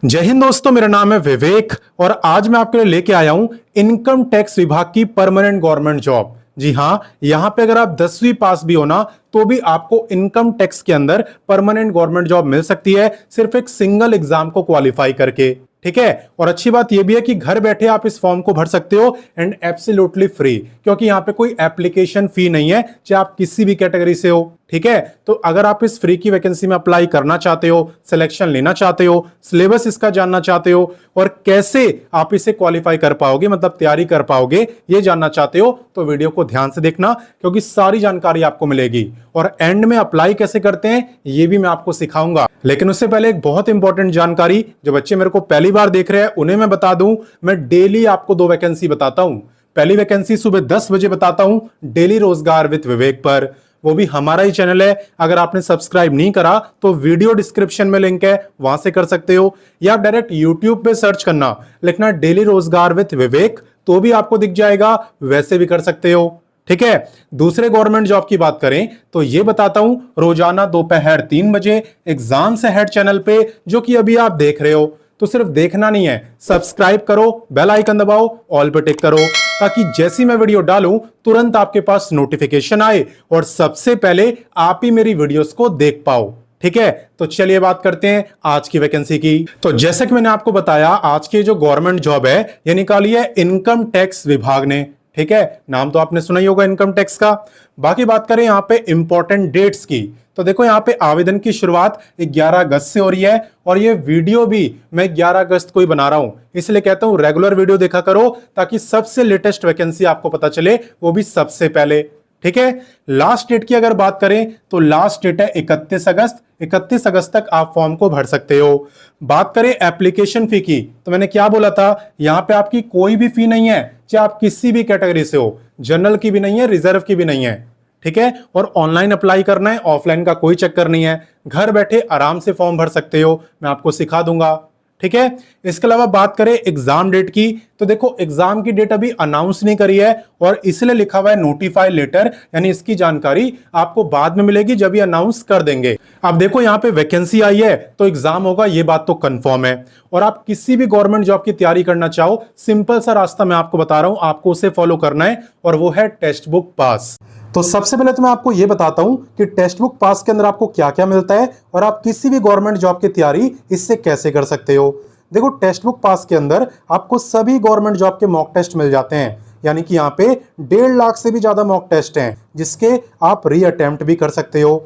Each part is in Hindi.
जय हिंद दोस्तों, मेरा नाम है विवेक और आज मैं आपके लिए लेके आया हूं इनकम टैक्स विभाग की परमानेंट गवर्नमेंट जॉब। जी हां, यहां पे अगर आप 10वीं पास भी हो ना तो भी आपको इनकम टैक्स के अंदर परमानेंट गवर्नमेंट जॉब मिल सकती है, सिर्फ एक सिंगल एग्जाम को क्वालिफाई करके। ठीक है, और अच्छी बात यह भी है कि घर बैठे आप इस फॉर्म को भर सकते हो एंड एब्सोल्युटली फ्री, क्योंकि यहां पे कोई एप्लीकेशन फी नहीं है, चाहे आप किसी भी कैटेगरी से हो। ठीक है, तो अगर आप इस फ्री की वैकेंसी में अप्लाई करना चाहते हो, सिलेक्शन लेना चाहते हो, सिलेबस इसका जानना चाहते हो और कैसे आप इसे क्वालिफाई कर पाओगे, मतलब तैयारी कर पाओगे, ये जानना चाहते हो तो वीडियो को ध्यान से देखना, क्योंकि सारी जानकारी आपको मिलेगी। और एंड में अप्लाई कैसे करते हैं ये भी मैं आपको सिखाऊंगा। लेकिन उससे पहले एक बहुत इंपॉर्टेंट जानकारी, जो बच्चे मेरे को पहली बार देख रहे हैं उन्हें मैं बता दूं, मैं डेली आपको 2 वैकेंसी बताता हूं। पहली वैकेंसी सुबह 10 बजे बताता हूं डेली रोजगार विद विवेक पर, वो भी हमारा ही चैनल है। अगर आपने सब्सक्राइब नहीं करा तो वीडियो डिस्क्रिप्शन में लिंक है, वहां से कर सकते हो, या आप डायरेक्ट यूट्यूब पे सर्च करना, लिखना डेली रोजगार विद विवेक तो भी आपको दिख जाएगा, वैसे भी कर सकते हो। ठीक है, दूसरे गवर्नमेंट जॉब की बात करें तो ये बताता हूं रोजाना दोपहर 3 बजे एग्जाम से हेड चैनल पे, जो कि अभी आप देख रहे हो। तो सिर्फ देखना नहीं है, सब्सक्राइब करो, बेल आइकन दबाओ, ऑल पे टिक करो, ताकि जैसी मैं वीडियो डालूं तुरंत आपके पास नोटिफिकेशन आए और सबसे पहले आप ही मेरी वीडियोस को देख पाओ। ठीक है, तो चलिए बात करते हैं आज की वैकेंसी की। तो जैसे कि मैंने आपको बताया, आज की जो गवर्नमेंट जॉब है ये निकाली है इनकम टैक्स विभाग ने। ठीक है, नाम तो आपने सुना ही होगा इनकम टैक्स का। बाकी बात करें यहाँ पे इंपॉर्टेंट डेट्स की, तो देखो यहाँ पे आवेदन की शुरुआत 11 अगस्त से हो रही है और ये वीडियो भी मैं 11 अगस्त को ही बना रहा हूं, इसलिए कहता हूं रेगुलर वीडियो देखा करो, ताकि सबसे लेटेस्ट वैकेंसी आपको पता चले, वो भी सबसे पहले। ठीक है, लास्ट डेट की अगर बात करें तो लास्ट डेट है 31 अगस्त। 31 अगस्त तक आप फॉर्म को भर सकते हो। बात करें एप्लीकेशन फी की, तो मैंने क्या बोला था, यहां पे आपकी कोई भी फी नहीं है, चाहे आप किसी भी कैटेगरी से हो, जनरल की भी नहीं है, रिजर्व की भी नहीं है। ठीक है, और ऑनलाइन अप्लाई करना है, ऑफलाइन का कोई चक्कर नहीं है, घर बैठे आराम से फॉर्म भर सकते हो, मैं आपको सिखा दूंगा। ठीक है, इसके अलावा बात करें एग्जाम डेट की, तो देखो एग्जाम की डेट अभी अनाउंस नहीं करी है और इसलिए लिखा हुआ है नोटिफाई लेटर, यानी इसकी जानकारी आपको बाद में मिलेगी जब ये अनाउंस कर देंगे। अब देखो यहाँ पे वैकेंसी आई है तो एग्जाम होगा, ये बात तो कंफर्म है। और आप किसी भी गवर्नमेंट जॉब की तैयारी करना चाहो, सिंपल सा रास्ता मैं आपको बता रहा हूं, आपको उसे फॉलो करना है और वो है टेक्स्ट बुक पास। तो सबसे पहले तो मैं आपको यह बताता हूं कि टेक्स्ट बुक पास के अंदर आपको क्या क्या मिलता है और आप किसी भी गवर्नमेंट जॉब की तैयारी इससे कैसे कर सकते हो। देखो, टेक्स्ट बुक पास के अंदर आपको सभी गवर्नमेंट जॉब के मॉक टेस्ट मिल जाते हैं, यानी कि यहाँ पे 1.5 लाख से भी ज्यादा मॉक टेस्ट हैं, जिसके आप री अटेम्प्ट भी कर सकते हो।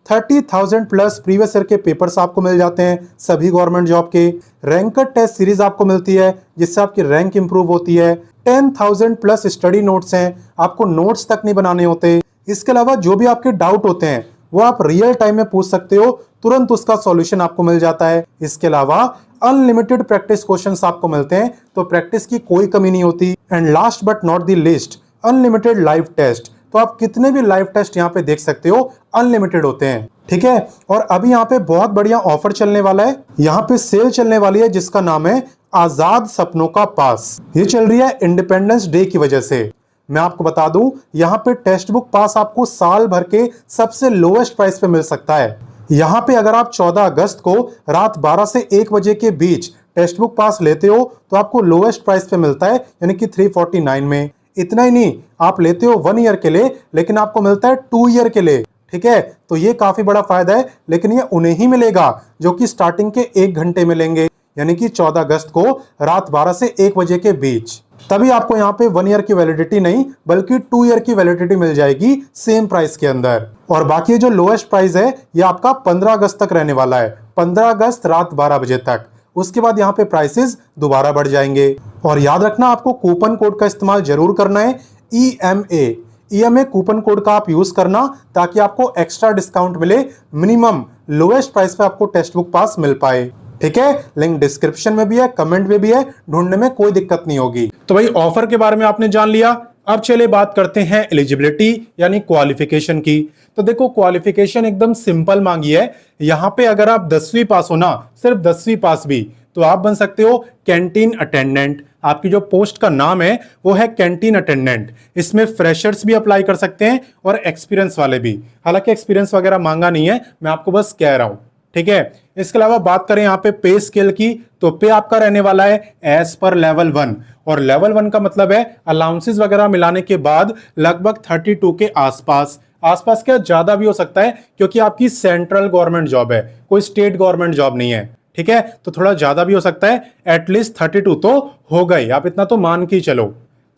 30,000 प्लस प्रीवियस ईयर के पेपर्स आपको मिल जाते हैं सभी गवर्नमेंट जॉब के। रैंकर टेस्ट सीरीज आपको मिलती है, जिससे आपकी रैंक इंप्रूव होती है। 10,000 प्लस स्टडी नोट्स हैं, आपको नोट्स तक नहीं बनाने होते। इसके अलावा जो भी आपके डाउट होते हैं वो आप रियल टाइम में पूछ सकते हो, तुरंत उसका सॉल्यूशन आपको मिल जाता है। इसके अलावा अनलिमिटेड प्रैक्टिस क्वेश्चंस आपको मिलते हैं, तो प्रैक्टिस की कोई कमी नहीं होती। And last but not the least, unlimited live test, तो आप कितने भी लाइव टेस्ट यहाँ पे देख सकते हो, अनलिमिटेड होते हैं। ठीक है, और अभी यहाँ पे बहुत बढ़िया ऑफर चलने वाला है, यहाँ पे सेल चलने वाली है जिसका नाम है आजाद सपनों का पास। ये चल रही है इंडिपेंडेंस डे की वजह से। मैं आपको बता दूं, यहाँ पे टेक्स्ट बुक पास आपको साल भर के सबसे लोएस्ट प्राइस पे मिल सकता है। यहाँ पे अगर आप 14 अगस्त को रात 12 से 1 बजे के बीच टेक्स्ट बुक पास लेते हो तो आपको लोएस्ट प्राइस पे मिलता है, यानी कि 349 में। इतना ही नहीं, आप लेते हो 1 ईयर के लिए, लेकिन आपको मिलता है 2 ईयर के लिए। ठीक है, तो ये काफी बड़ा फायदा है, लेकिन ये उन्हें ही मिलेगा जो कि स्टार्टिंग के 1 घंटे मिलेंगे, यानी कि 14 अगस्त को रात 12 से 1 बजे के बीच। तभी आपको यहाँ पे 1 ईयर की वैलिडिटी नहीं बल्कि 2 ईयर की वैलिडिटी मिल जाएगी सेम प्राइस के अंदर। और बाकी जो लोएस्ट प्राइस है ये आपका 15 अगस्त तक रहने वाला है, 15 अगस्त रात 12 बजे तक। उसके बाद यहाँ पे प्राइसेस दोबारा बढ़ जाएंगे। और याद रखना, आपको कूपन कोड का इस्तेमाल जरूर करना है, EMA कूपन कोड का आप यूज करना, ताकि आपको एक्स्ट्रा डिस्काउंट मिले, मिनिमम लोएस्ट प्राइस पे आपको टेक्स्ट बुक पास मिल पाए। ठीक है, लिंक डिस्क्रिप्शन में भी है, कमेंट में भी है, ढूंढने में कोई दिक्कत नहीं होगी। तो भाई ऑफर के बारे में आपने जान लिया, अब चलिए बात करते हैं एलिजिबिलिटी यानी क्वालिफिकेशन की। तो देखो, क्वालिफिकेशन एकदम सिंपल मांगी है। यहां पे अगर आप 10वीं पास हो ना, सिर्फ 10वीं पास भी, तो आप बन सकते हो कैंटीन अटेंडेंट। आपकी जो पोस्ट का नाम है वो है कैंटीन अटेंडेंट। इसमें फ्रेशर्स भी अप्लाई कर सकते हैं और एक्सपीरियंस वाले भी, हालांकि एक्सपीरियंस वगैरह मांगा नहीं है, मैं आपको बस कह रहा हूं। ठीक है। इसके अलावा बात करें यहाँ पे पे स्केल की, तो पे आपका रहने वाला है एज पर लेवल 1, और लेवल 1 का मतलब है अलाउंसेस वगैरह मिलाने के बाद लगभग 32 के आसपास। आसपास क्या, ज्यादा भी हो सकता है क्योंकि आपकी सेंट्रल गवर्नमेंट जॉब है, कोई स्टेट गवर्नमेंट जॉब नहीं है, ठीक है। तो थोड़ा ज्यादा भी हो सकता है, एटलीस्ट 32 तो हो गई, आप इतना तो मान के चलो।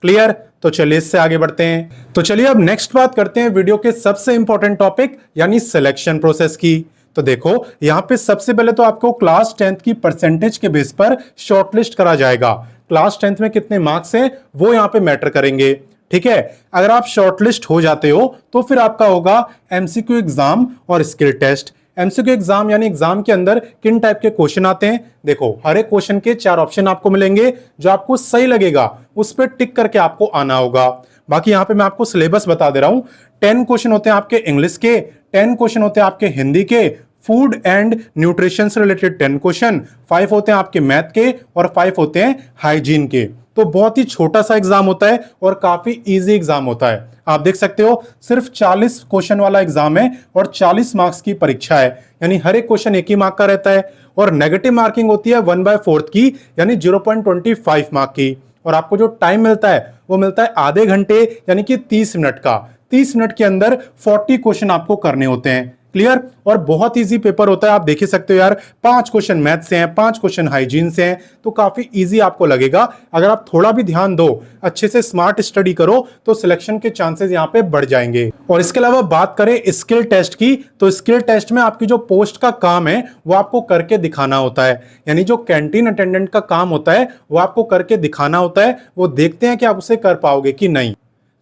क्लियर? तो चलिए इससे आगे बढ़ते हैं। तो चलिए अब नेक्स्ट बात करते हैं वीडियो के सबसे इंपॉर्टेंट टॉपिक यानी सिलेक्शन प्रोसेस की। तो देखो यहाँ पे सबसे पहले तो आपको क्लास 10th की परसेंटेज के बेस पर शॉर्टलिस्ट करा जाएगा। क्लास 10th में कितने मार्क्स हैं वो यहाँ पे मैटर करेंगे, ठीक है। अगर आप शॉर्टलिस्ट हो जाते हो तो फिर आपका होगा एमसीक्यू एग्जाम और स्किल टेस्ट। एमसीक्यू एग्जाम यानी एग्जाम के अंदर किन टाइप के क्वेश्चन आते हैं, देखो हर एक क्वेश्चन के 4 ऑप्शन आपको मिलेंगे, जो आपको सही लगेगा उस पर टिक करके आपको आना होगा। बाकी यहाँ पे मैं आपको सिलेबस बता दे रहा हूं। 10 क्वेश्चन होते हैं आपके इंग्लिश के, 10 क्वेश्चन होते हैं आपके हिंदी के, फूड एंड न्यूट्रिशन से रिलेटेड 10 क्वेश्चन, 5 होते हैं आपके मैथ के और 5 होते हैं हाइजीन के। तो बहुत ही छोटा सा एग्जाम होता है और काफी इजी एग्जाम होता है। आप देख सकते हो सिर्फ 40 क्वेश्चन वाला एग्जाम है और 40 मार्क्स की परीक्षा है, यानी हर एक क्वेश्चन 1 ही मार्क का रहता है। और नेगेटिव मार्किंग होती है 1/4 की, यानी 0.25 मार्क की। और आपको जो टाइम मिलता है वो मिलता है आधे घंटे यानी कि 30 मिनट का। 30 मिनट के अंदर 40 क्वेश्चन आपको करने होते हैं। क्लियर? और बहुत इजी पेपर होता है, आप देख ही सकते हो यार। 5 क्वेश्चन मैथ से हैं, 5 क्वेश्चन हाइजीन से हैं, तो काफी इजी आपको लगेगा। अगर आप थोड़ा भी ध्यान दो, अच्छे से स्मार्ट स्टडी करो, तो सिलेक्शन के चांसेस यहाँ पे बढ़ जाएंगे। और इसके अलावा बात करें स्किल टेस्ट की, तो स्किल टेस्ट में आपकी जो पोस्ट का काम है वो आपको करके दिखाना होता है, यानी जो कैंटीन अटेंडेंट का काम होता है वो आपको करके दिखाना होता है। वो देखते हैं कि आप उसे कर पाओगे कि नहीं।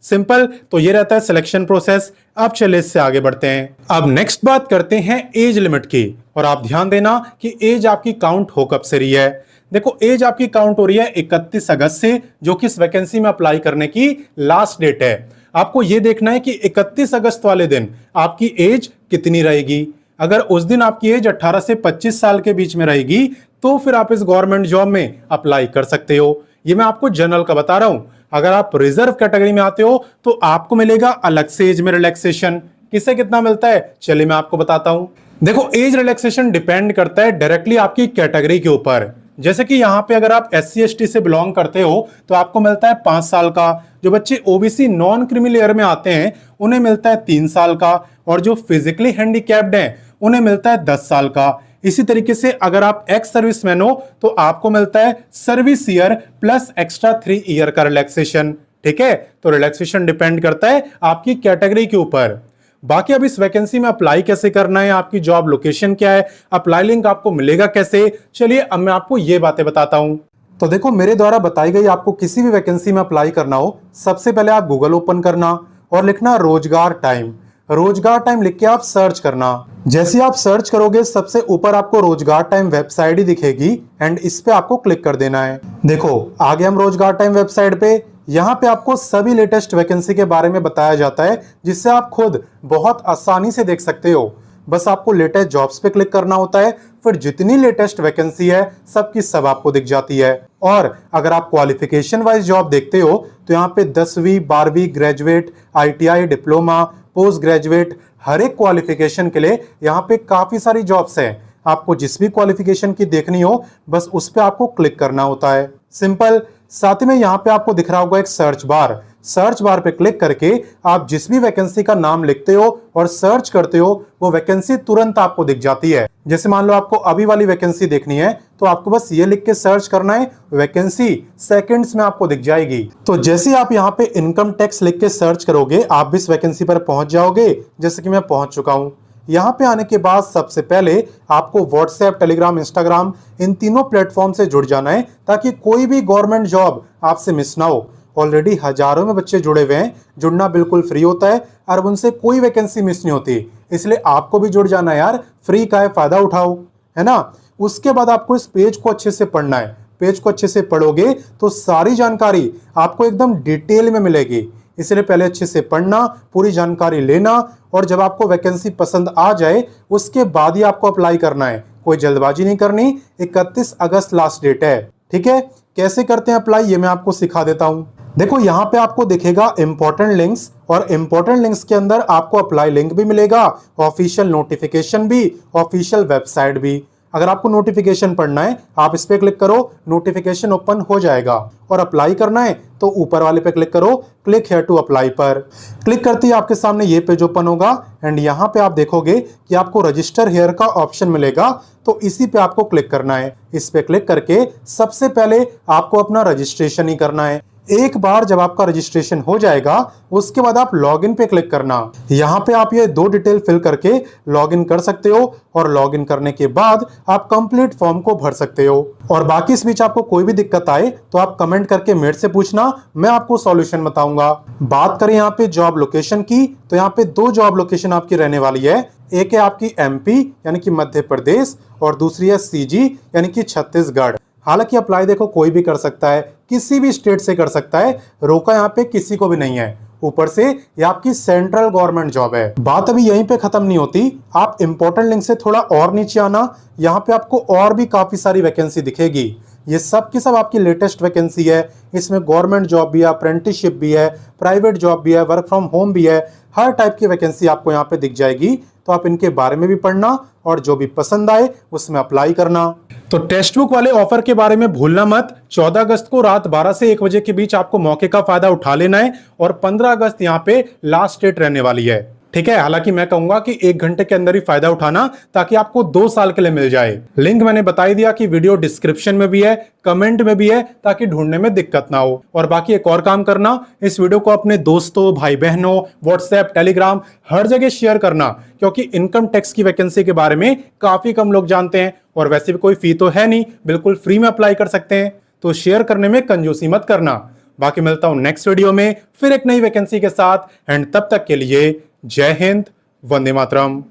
सिंपल। तो ये रहता है सिलेक्शन प्रोसेस। अब चलिए इससे आगे बढ़ते हैं। अब नेक्स्ट बात करते हैं एज लिमिट की, और आप ध्यान देना कि एज आपकी काउंट हो कब से रही है। देखो एज आपकी काउंट हो रही है 31 अगस्त से, जो कि इस वैकेंसी में अप्लाई करने की लास्ट डेट है। आपको यह देखना है कि 31 अगस्त वाले दिन आपकी एज कितनी रहेगी। अगर उस दिन आपकी एज 18 से 25 साल के बीच में रहेगी तो फिर आप इस गवर्नमेंट जॉब में अप्लाई कर सकते हो। ये मैं आपको जनरल का बता रहा हूं। अगर आप रिजर्व कैटेगरी में आते हो तो आपको मिलेगा अलग से एज में रिलैक्सेशन। किसे कितना मिलता है चलिए मैं आपको बताता हूं। देखो एज रिलैक्सेशन डिपेंड करता है डायरेक्टली आपकी कैटेगरी के ऊपर। जैसे कि यहाँ पे अगर आप SC ST से बिलोंग करते हो तो आपको मिलता है 5 साल का। जो बच्चे OBC नॉन क्रिमी लेयर में आते हैं उन्हें मिलता है 3 साल का, और जो फिजिकली हैंडीकैप्ड हैं उन्हें मिलता है 10 साल का। इसी तरीके से अगर आप एक्स सर्विसमैन हो तो आपको मिलता है service year plus extra 3 year का रिलैक्सेशन। ठीक है, तो रिलैक्सेशन डिपेंड करता है आपकी कैटेगरी के ऊपर। बाकी अब इस वैकेंसी में अप्लाई कैसे करना है, आपकी जॉब लोकेशन क्या है, अप्लाई लिंक आपको मिलेगा कैसे, चलिए अब मैं आपको ये बातें बताता हूं। तो देखो मेरे द्वारा बताई गई आपको किसी भी वैकेंसी में अप्लाई करना हो, सबसे पहले आप गूगल ओपन करना और लिखना रोजगार टाइम। रोजगार टाइम लिख के आप सर्च करना। जैसे आप सर्च करोगे सबसे ऊपर आपको रोजगार टाइम वेबसाइट ही दिखेगी एंड इस पे आपको क्लिक कर देना है। देखो आगे हम रोजगार टाइम वेबसाइट पे, यहाँ पे आपको सभी लेटेस्ट वैकेंसी के बारे में बताया जाता है जिससे आप खुद बहुत आसानी से देख सकते हो। बस आपको लेटेस्ट जॉब्स पे क्लिक करना होता है, फिर जितनी लेटेस्ट वैकेंसी है सबकी सब आपको दिख जाती है। और अगर आप क्वालिफिकेशन वाइज जॉब देखते हो तो यहाँ पे 10वीं 12वीं graduate, ITI, diploma, post graduate, हर एक क्वालिफिकेशन के लिए यहाँ पे काफी सारी जॉब्स हैं। आपको जिस भी क्वालिफिकेशन की देखनी हो बस उस पे आपको क्लिक करना होता है, सिंपल। साथ ही में यहाँ पे आपको दिख रहा होगा एक सर्च बार। सर्च बार पे क्लिक करके आप जिस भी वैकेंसी का नाम लिखते हो और सर्च करते हो वो वैकेंसी तुरंत आपको दिख जाती है। जैसे मान लो आपको अभी वाली वैकेंसी देखनी है तो आपको बस ये लिख के सर्च करना है, वैकेंसी सेकंड्स में आपको दिख जाएगी। तो जैसे आप यहाँ पे इनकम टैक्स लिख के सर्च करोगे आप भी इस वैकेंसी पर पहुंच जाओगे, जैसे कि मैं पहुंच चुका हूँ। यहाँ पे आने के बाद सबसे पहले आपको व्हाट्सएप, टेलीग्राम, इंस्टाग्राम इन तीनों प्लेटफॉर्म से जुड़ जाना है ताकि कोई भी गवर्नमेंट जॉब आपसे मिस ना हो। ऑलरेडी हजारों में बच्चे जुड़े हुए हैं, जुड़ना बिल्कुल फ्री होता है और उनसे कोई वैकेंसी मिस नहीं होती, इसलिए आपको भी जुड़ जाना है यार, फ्री का है, फायदा उठाओ, है ना। उसके बाद आपको इस पेज को अच्छे से पढ़ना है। पेज को अच्छे से पढ़ोगे तो सारी जानकारी आपको एकदम डिटेल में मिलेगी, इसलिए पहले अच्छे से पढ़ना, पूरी जानकारी लेना, और जब आपको वैकेंसी पसंद आ जाए उसके बाद ही आपको अप्लाई करना है, कोई जल्दबाजी नहीं करनी। 31 अगस्त लास्ट डेट है, ठीक है। कैसे करते हैं अप्लाई ये मैं आपको सिखा देता हूं। देखो यहाँ पे आपको दिखेगा इंपॉर्टेंट लिंक्स, और इंपॉर्टेंट लिंक्स के अंदर आपको अप्लाई लिंक भी मिलेगा, ऑफिशियल नोटिफिकेशन भी, ऑफिशियल वेबसाइट भी। अगर आपको नोटिफिकेशन पढ़ना है आप इस पे क्लिक करो, नोटिफिकेशन ओपन हो जाएगा। और अप्लाई करना है तो ऊपर वाले पे क्लिक करो, क्लिक हियर टू अप्लाई पर। क्लिक करते ही आपके सामने ये पेज ओपन होगा एंड यहाँ पे आप देखोगे कि आपको रजिस्टर हियर का ऑप्शन मिलेगा, तो इसी पे आपको क्लिक करना है। इस पे क्लिक करके सबसे पहले आपको अपना रजिस्ट्रेशन ही करना है। एक बार जब आपका रजिस्ट्रेशन हो जाएगा उसके बाद आप लॉगिन पे क्लिक करना। यहाँ पे आप ये 2 डिटेल फिल करके लॉगिन कर सकते हो, और लॉगिन करने के बाद आप कंप्लीट फॉर्म को भर सकते हो। और बाकी इस बीच आपको कोई भी दिक्कत आए तो आप कमेंट करके मेरे से पूछना, मैं आपको सॉल्यूशन बताऊंगा। बात करें यहाँ पे जॉब लोकेशन की, तो यहाँ पे 2 जॉब लोकेशन आपकी रहने वाली है। एक है आपकी एमपी यानी कि मध्य प्रदेश, और दूसरी है सीजी यानी कि छत्तीसगढ़। हालांकि अप्लाई देखो कोई भी कर सकता है, किसी भी स्टेट से कर सकता है, रोका यहाँ पे किसी को भी नहीं है। ऊपर से ये आपकी सेंट्रल गवर्नमेंट जॉब है। बात अभी यहीं पे खत्म नहीं होती, आप इंपॉर्टेंट लिंक से थोड़ा और नीचे आना, यहाँ पे आपको और भी काफी सारी वैकेंसी दिखेगी। ये सब की सब आपकी लेटेस्ट वैकेंसी है। इसमें गवर्नमेंट जॉब भी है, अप्रेंटिसशिप भी है, प्राइवेट जॉब भी है, वर्क फ्रॉम होम भी है, हर टाइप की वैकेंसी आपको यहाँ पे दिख जाएगी। तो आप इनके बारे में भी पढ़ना और जो भी पसंद आए उसमें अप्लाई करना। तो टेक्स्ट बुक वाले ऑफर के बारे में भूलना मत। 14 अगस्त को रात 12 से 1 बजे के बीच आपको मौके का फायदा उठा लेना है, और 15 अगस्त यहाँ पे लास्ट डेट रहने वाली है। ठीक है, हालांकि मैं कहूंगा कि 1 घंटे के अंदर ही फायदा उठाना, ताकि आपको 2 साल के लिए मिल जाए। लिंक मैंने बता ही दिया कि वीडियो डिस्क्रिप्शन में भी है, कमेंट में भी है, ताकि ढूंढने में दिक्कत ना हो। और बाकी एक और काम करना, इस वीडियो को अपने दोस्तों, भाई बहनों, व्हाट्सएप, टेलीग्राम, हर जगह शेयर करना, क्योंकि इनकम टैक्स की वैकेंसी के बारे में काफी कम लोग जानते हैं। और वैसे भी कोई फी तो है नहीं, बिल्कुल फ्री में अप्लाई कर सकते हैं। तो शेयर करने में कंजूसी मत करना। बाकी मिलता हूं नेक्स्ट वीडियो में फिर एक नई वैकेंसी के साथ, एंड तब तक के लिए जय हिंद, वंदे मातरम।